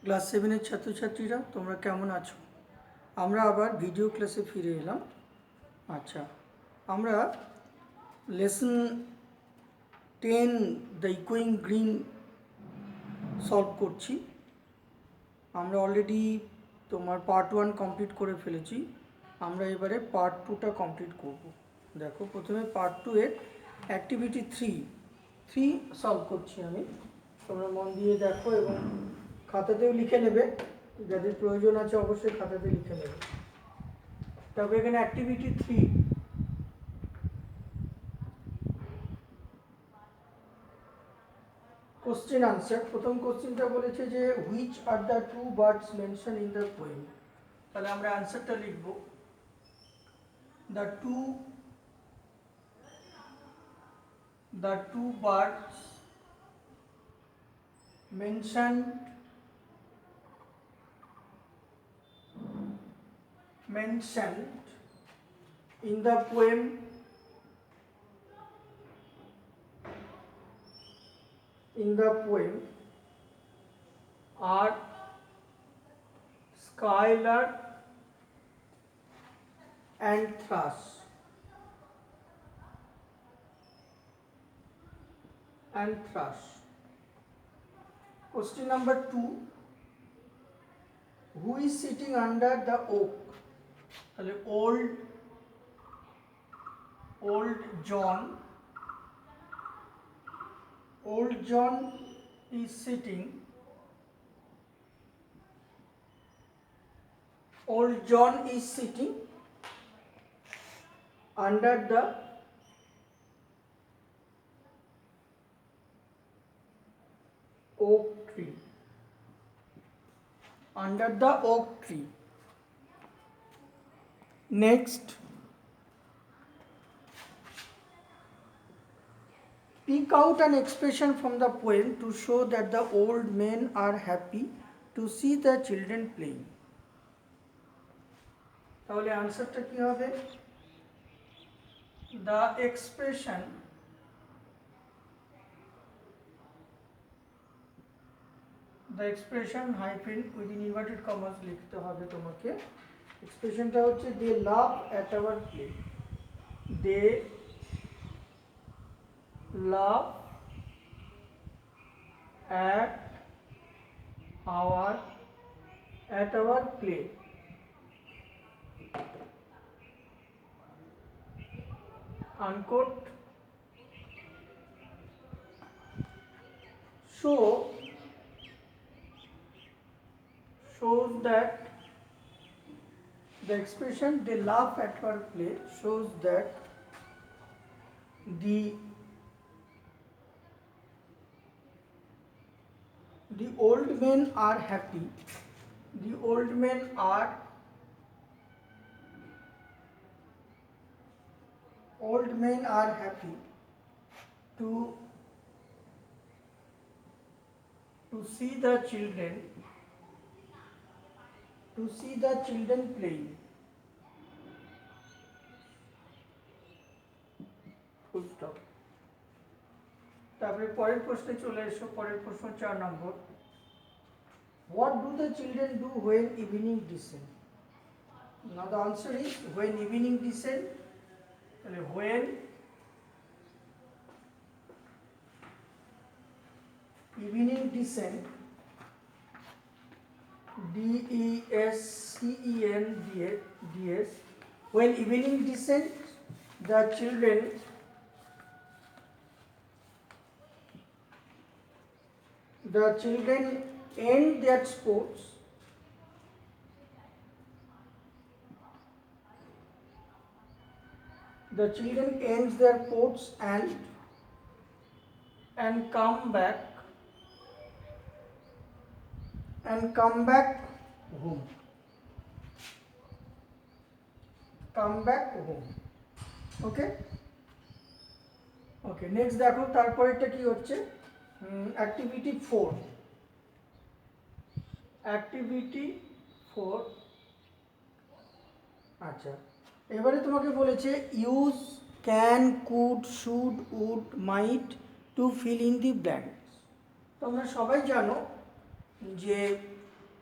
Class 7-এর ছাত্রছাত্রীরা তোমরা কেমন আছো? আমরা আবার ভিডিও ক্লাসে ফিরে এলাম। আচ্ছা, আমরা লেসন 10 দ্য ইকোয়িং গ্রিন সলভ করছি। আমরা অলরেডি তোমার পার্ট 1 কমপ্লিট করে ফেলেছি। আমরা এবারে পার্ট 2টা কমপ্লিট করব। দেখো, প্রথমে পার্ট 2 এর অ্যাক্টিভিটি 3 সলভ করছি আমি। তোমরা মন দিয়ে দেখো এবং খাতাতেও লিখে নেবে, যাদের প্রয়োজন আছে অবশ্যই খাতাতে লিখে নেবে। তবে এখানে অ্যাক্টিভিটি 3 কোশ্চেন আনসার। প্রথম কোশ্চেনটা বলেছে যে which are the two birds mention in the poem. তাহলে আমরা আনসারটা লিখব, the two birds mentioned in the poem are Skylar and Thrush. Question number 2, who is sitting under the oak? তাহলে old John is sitting under the oak tree. Next, pick out an expression from the poem to show that the old men are happy to see the children playing. তাহলে আনসারটা কি হবে? The expression hyphen within inverted commas লিখতে হবে তোমাকে। এক্সপ্রেশনটা হচ্ছে they love at our play. They love at our play. Unquote. Shows that the expression they laugh at our play shows that the old men are happy. The old men are happy to see the children playing. Full stop. তারপরে পরের প্রশ্নে চলে এসো। পরের প্রশ্ন 4 নম্বর, what do the children do when evening descend? Now the answer is when evening descend. তাহলে when evening descend, D-E-S-C-E-N-D-S, when evening descend, the children end their sports and come back home. Okay, next দেখো তারপরেরটা কি হচ্ছে, activity 4। আচ্ছা, এবারে তোমাকে বলেছে use can, could, should, would, might to fill in the blanks. তোমরা সবাই জানো যে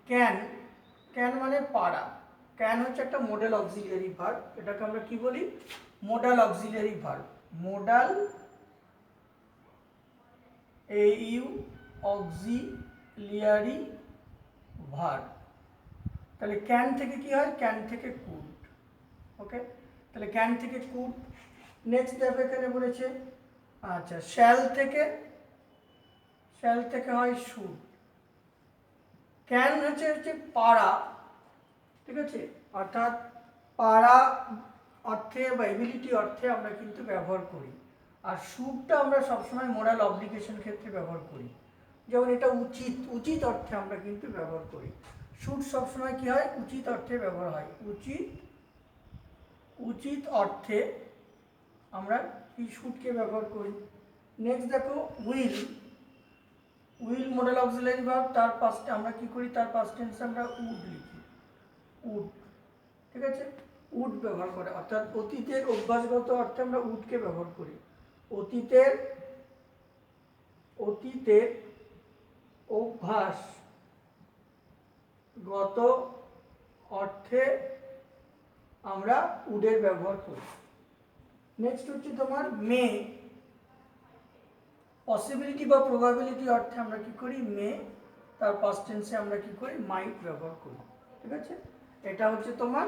ক্যান, ক্যান মানে পারা। ক্যান হচ্ছে একটা মোডাল অক্সিলিয়ারি ভার্ব, এটাকে আমরা কি বলি? Modal auxiliary verb. Modal AU auxiliary verb. তাহলে ক্যান থেকে কি হয়? ক্যান থেকে কুড। ওকে, তাহলে ক্যান থেকে কুড। নেক্সট দেখো এখানে বলেছে, আচ্ছা শ্যাল থেকে, শ্যাল থেকে হয় শুড। ক্যান হচ্ছে পারা, ঠিক আছে, অর্থাৎ পারা অর্থে বা এবিলিটি অর্থে আমরা কিন্তু ব্যবহার করি। আর শুডটা আমরা সবসময় মোরাল অব্লিগেশন ক্ষেত্রে ব্যবহার করি। যেমন এটা উচিত, উচিত অর্থে আমরা কিন্তু ব্যবহার করি। শুড সবসময় কি হয়? উচিত অর্থে ব্যবহার হয়। উচিত, উচিত অর্থে আমরা কি শুডকে ব্যবহার করি। নেক্সট দেখো will. Will modal auxiliary verb, তার পাস্টে আমরা কি করি? তার পাস্ট টেন্সে আমরা উড লিখি। উড, ঠিক আছে, উড ব্যবহার করে, অর্থাৎ অতীতের অভ্যাসগত অর্থে আমরা উডকে ব্যবহার করি। অতীতের, অতীতের অভ্যাসগত অর্থে আমরা উডের ব্যবহার করি। নেক্সট হচ্ছে তোমার মে। পসিবিলিটি বা প্রবাবিলিটি অর্থে আমরা কি করি? মে, তার পাস্ট টেন্সে আমরা কি করি? মাইট ব্যবহার করি। ঠিক আছে, এটা হচ্ছে তোমার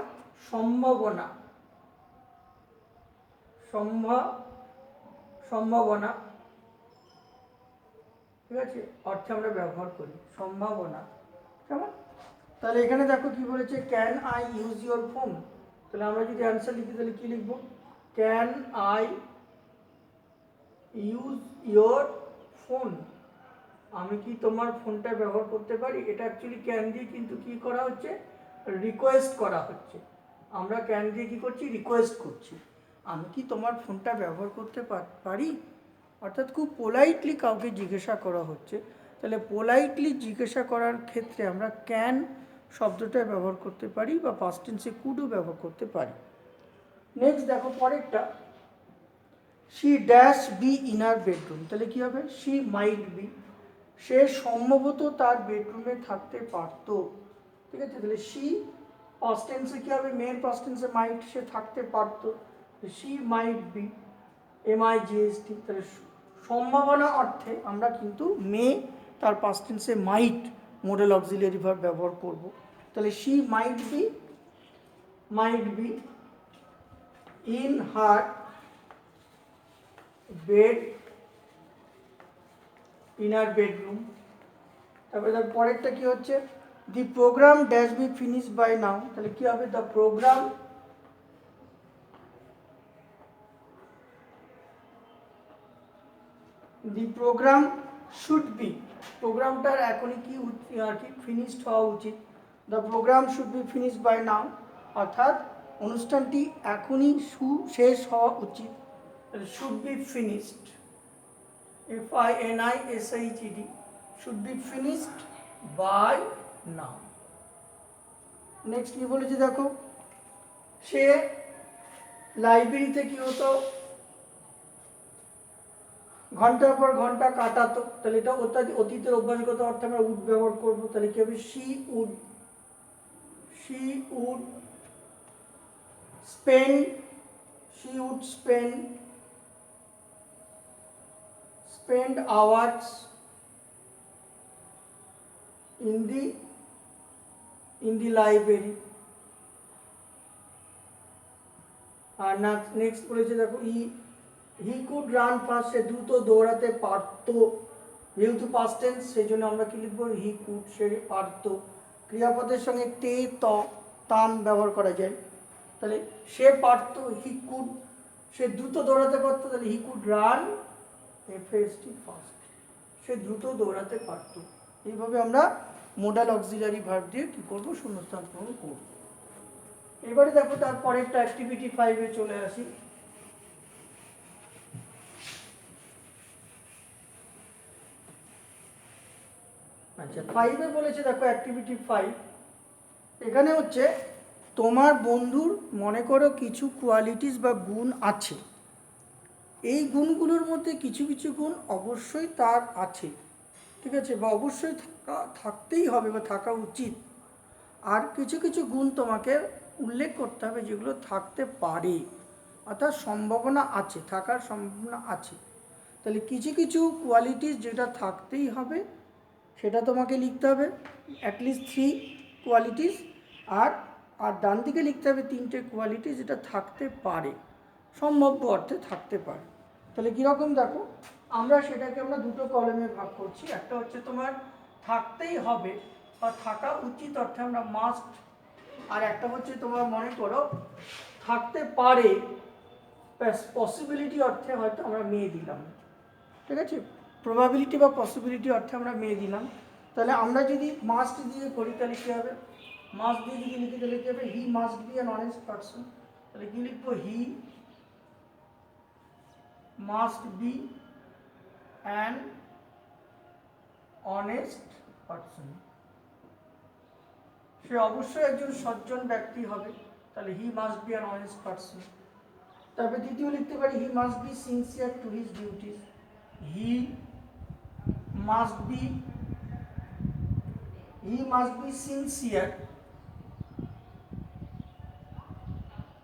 সম্ভাবনা, সম্ভাবনা, ঠিক আছে, অর্থে আমরা ব্যবহার করি সম্ভাবনা। কেমন? তাহলে এখানে দেখো কি বলেছে, can I use your phone. তাহলে আমরা যদি অ্যান্সার লিখি তাহলে কি লিখবো? Can I use your phone. আমি কি তোমার ফোনটা ব্যবহার করতে পারি? এটা অ্যাকচুয়ালি ক্যান দিয়ে কিন্তু কি করা হচ্ছে? রিকোয়েস্ট করা হচ্ছে। আমরা ক্যান দিয়ে কি করছি? রিকোয়েস্ট করছি, আমি কি তোমার ফোনটা ব্যবহার করতে পারি। অর্থাৎ খুব পোলাইটলি কাউকে জিজ্ঞাসা করা হচ্ছে। তাহলে পোলাইটলি জিজ্ঞাসা করার ক্ষেত্রে আমরা ক্যান শব্দটা ব্যবহার করতে পারি বা পাস্ট টেন্সে কুডও ব্যবহার করতে পারি। নেক্সট দেখো পরেরটা, she dash be in her bedroom. তাহলে কী হবে? শি মাইট বি, সে সম্ভবত তার বেডরুমে থাকতে পারত। ঠিক আছে, তাহলে শি পাস্ট টেন্সে কী হবে? মেয়ের পাস্ট টেন্সে মাইট, সে থাকতে পারত, শি মাইট বি, MIGST। তাহলে সম্ভাবনা অর্থে আমরা কিন্তু মে, তার পাস্ট টেন্সে মাইট মোডাল অক্সিলিয়ারি ভার্ব ব্যবহার করব। তাহলে she might be in her bed, in her bedroom. তারপরে তার পরেরটা কি হচ্ছে? The program dash be finish by now. তাহলে কি হবে? The program, the program should be, প্রোগ্রামটার এখনই কি আর কি ফিনিশড হওয়া উচিত। The program should be finish by now, অর্থাৎ অনুষ্ঠানটি এখনই শেষ হওয়া উচিত। Should be finished, FINISHED, should be finished by now. Next কি বলেছে দেখো, সে লাইব্রেরিতে কি হতো? ঘন্টার পর ঘন্টা কাটাতো। তাহলে এটা অতীতের অভ্যাসগত অর্থে আমরা উড ব্যবহার করবো। তাহলে কি হবে? She would, she would spend, she would spend hours in the library। আর নেক্সট বলেছে দেখো, হি কুড রান ফাস্ট, সে দ্রুত দৌড়াতে পারত। যেহেতু পাস্ট টেন্স সেই জন্য আমরা কি লিখবো? হি কুড, সে পারত। ক্রিয়াপদের সঙ্গে তে, ত, তান ব্যবহার করা যায়। তাহলে সে পারত, হি কুড, সে দ্রুত দৌড়াতে পারত, তাহলে he could run FAST fast, সে দ্রুত দৌড়াতে পারত। এইভাবে আমরা মোডাল অক্সিলারি ভার্ব দিয়ে কী করবো? শূন্যস্থান পূরণ করব। এবারে দেখো তারপরে একটা অ্যাক্টিভিটি 5-এ চলে আসি। আচ্ছা 5-এ বলেছে দেখো অ্যাক্টিভিটি 5, এখানে হচ্ছে তোমার বন্ধুর মনে করো কিছু কোয়ালিটিস বা গুণ আছে, এই গুণগুলোর মধ্যে কিছু কিছু গুণ অবশ্যই তার আছে, ঠিক আছে, বা অবশ্যই থাকতেই হবে বা থাকা উচিত। আর কিছু কিছু গুণ তোমাকে উল্লেখ করতে হবে যেগুলো থাকতে পারে, অর্থাৎ সম্ভাবনা আছে, থাকার সম্ভাবনা আছে। তাহলে কিছু কিছু কোয়ালিটিস যেটা থাকতেই হবে সেটা তোমাকে লিখতে হবে, অ্যাটলিস্ট 3 কোয়ালিটিস। আর আর ডান দিকে লিখতে হবে 3টে কোয়ালিটি যেটা থাকতে পারে, সম্ভাব্য অর্থে থাকতে পারে। তাহলে কীরকম দেখো, আমরা সেটাকে আমরা দুটো কলমে ভাগ করছি। একটা হচ্ছে তোমার থাকতেই হবে বা থাকা উচিত অর্থে আমরা মাস্ট, আর একটা হচ্ছে তোমার মনে করো থাকতে পারে, পসিবিলিটি অর্থে হয়তো আমরা মেয়ে দিলাম, ঠিক আছে, প্রবাবিলিটি বা পসিবিলিটি অর্থে আমরা মেয়ে দিলাম। তাহলে আমরা যদি মাস্ট দিয়ে করি তাহলে কী হবে, মাস্ট দিয়ে যদি লিখি তাহলে কী হবে, he must be an honest person. তাহলে কী লিখবো, he must be an honest person. সে অবশ্যই একজন সজ্জন ব্যক্তি হবে, তাহলে he must be an honest person. তারপরে দ্বিতীয় লিখতে পারি, he must be sincere to his duties. হি মাস্ট বি sincere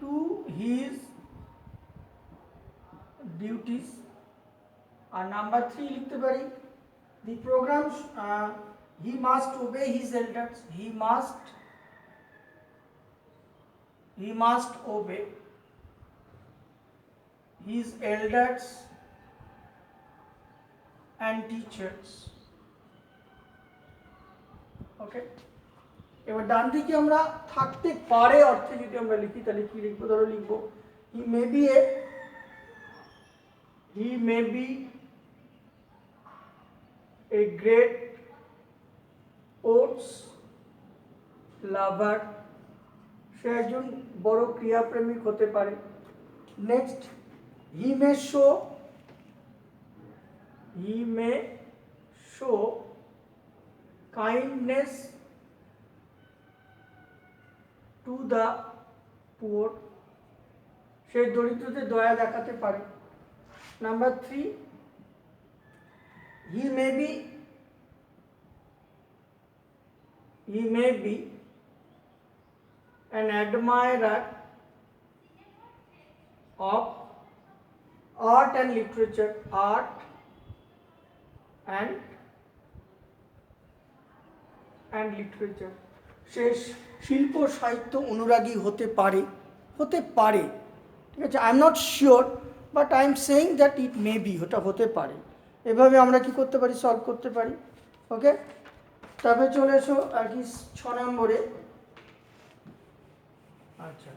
to his duties. আর নাম্বার 3 লিখতে পারি, the program he must obey his elders. He must obey his elders and teachers. ওকে, এবার ডান দিকে আমরা থাকতে পারে অর্থে যদি আমরা লিখি তাহলে কি লিখবো, ধরো লিখবো he may be a great sports lover. সে একজন বড় ক্রীড়াপ্রেমিক হতে পারে। Next, he may show kindness to the poor. সে দরিদ্রদের দয়া দেখাতে পারে। Number 3, he may be an admirer of art and literature. সে শিল্প সাহিত্য অনুরাগী হতে পারে, ঠিক আছে। I am not sure, but I am saying that it may be, ওটা হতে পারে। এভাবে আমরা কি করতে পারি, সলভ করতে পারি। ওকে, তারপরে চলে এসো আর কি 6 নম্বরে। আচ্ছা,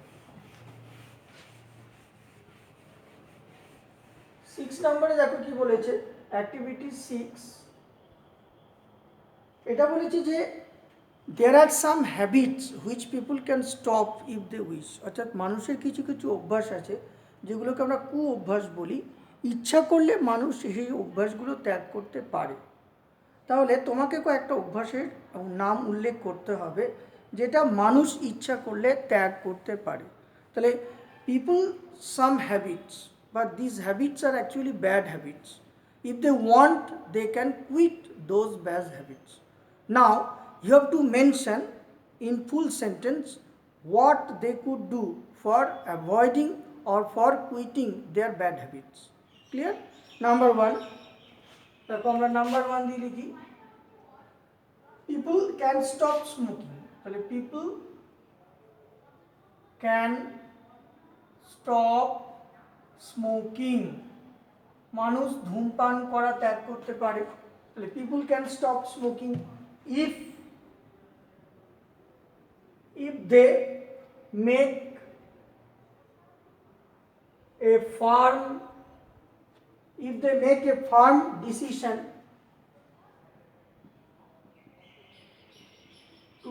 6 নম্বরে দেখো কি বলেছে, অ্যাক্টিভিটি 6, এটা বলেছে যে there are some habits which people can stop if they wish. অর্থাৎ মানুষের কিছু কিছু অভ্যাস আছে যেগুলোকে আমরা কু অভ্যাস বলি, ইচ্ছা করলে মানুষ সেই অভ্যাসগুলো ত্যাগ করতে পারে। তাহলে তোমাকে কয়েকটা অভ্যাসের নাম উল্লেখ করতে হবে যেটা মানুষ ইচ্ছা করলে ত্যাগ করতে পারে। তাহলে people some habits, but these habits are actually bad habits. If they want, they can quit those bad habits. Now you have to mention in full sentence what they could do for avoiding or for quitting their bad habits. Clear? Number 1, দেখো আমরা number 1 দিয়ে লিখি, people can stop smoking. তাহলে people can stop smoking, মানুষ ধূমপান করা ত্যাগ করতে পারে। তাহলে people can stop smoking if they make a firm decision to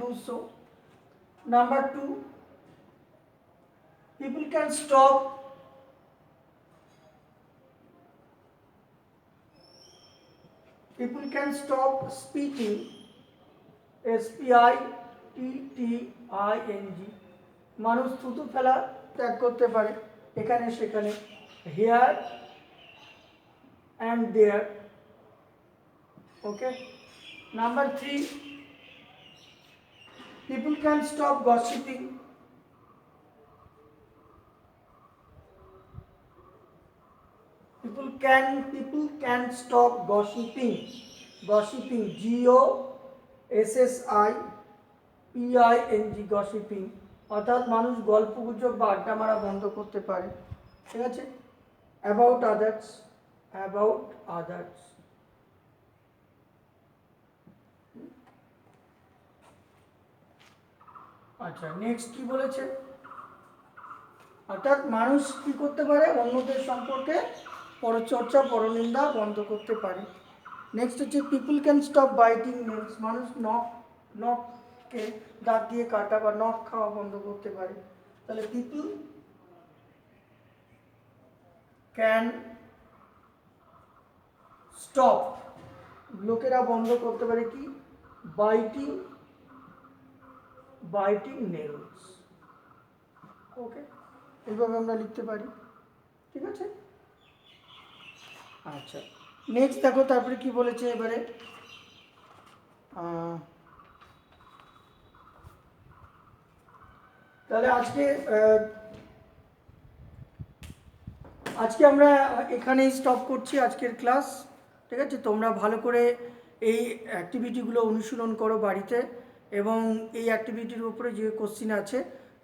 do so. Number 2, people can stop speaking, spitting, মানুষ থুতু ফেলা ত্যাগ করতে পারে এখানে সেখানে, here and there. Okay, Number 3, people can stop gossiping. People can stop gossiping. Gossiping, GOSSIPING, gossiping, অর্থাৎ মানুষ গল্পগুজব বা আড্ডা মারা বন্ধ করতে পারে। ঠিক আছে, অ্যাবাউট আদার্স, অ্যাবাউট আদার্স। আচ্ছা, নেক্সট কি বলেছে? অর্থাৎ মানুষ কি করতে পারে? অন্যদের সম্পর্কে পরচর্চা, পরনিন্দা বন্ধ করতে পারে। নেক্সট হচ্ছে people can stop biting nails, মানুষ নখকে দাঁত দিয়ে কাটা বা নখ খাওয়া বন্ধ করতে পারে। তাহলে পিপুল ক্যান স্টপ, লোকেরা বন্ধ করতে পারে কি? Biting nails. ওকে, এইভাবে আমরা লিখতে পারি। ঠিক আছে, আচ্ছা নেক্সট দেখো তারপরে কি বলেছে এবারে। তাহলে আজকে আমরা এখানেই স্টপ করছি আজকের ক্লাস। ঠিক আছে, তোমরা ভালো করে এই অ্যাক্টিভিটিগুলো অনুশীলন করো বাড়িতে, এবং এই অ্যাক্টিভিটির উপরে যে কোশ্চিন আছে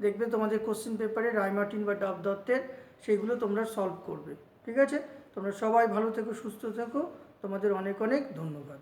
দেখবে তোমাদের কোশ্চিন পেপারে রায়-মার্টিন বা ডাব দত্তের, সেইগুলো তোমরা সলভ করবে। ঠিক আছে, তোমরা সবাই ভালো থেকো, সুস্থ থেকো, তোমাদের অনেক অনেক ধন্যবাদ।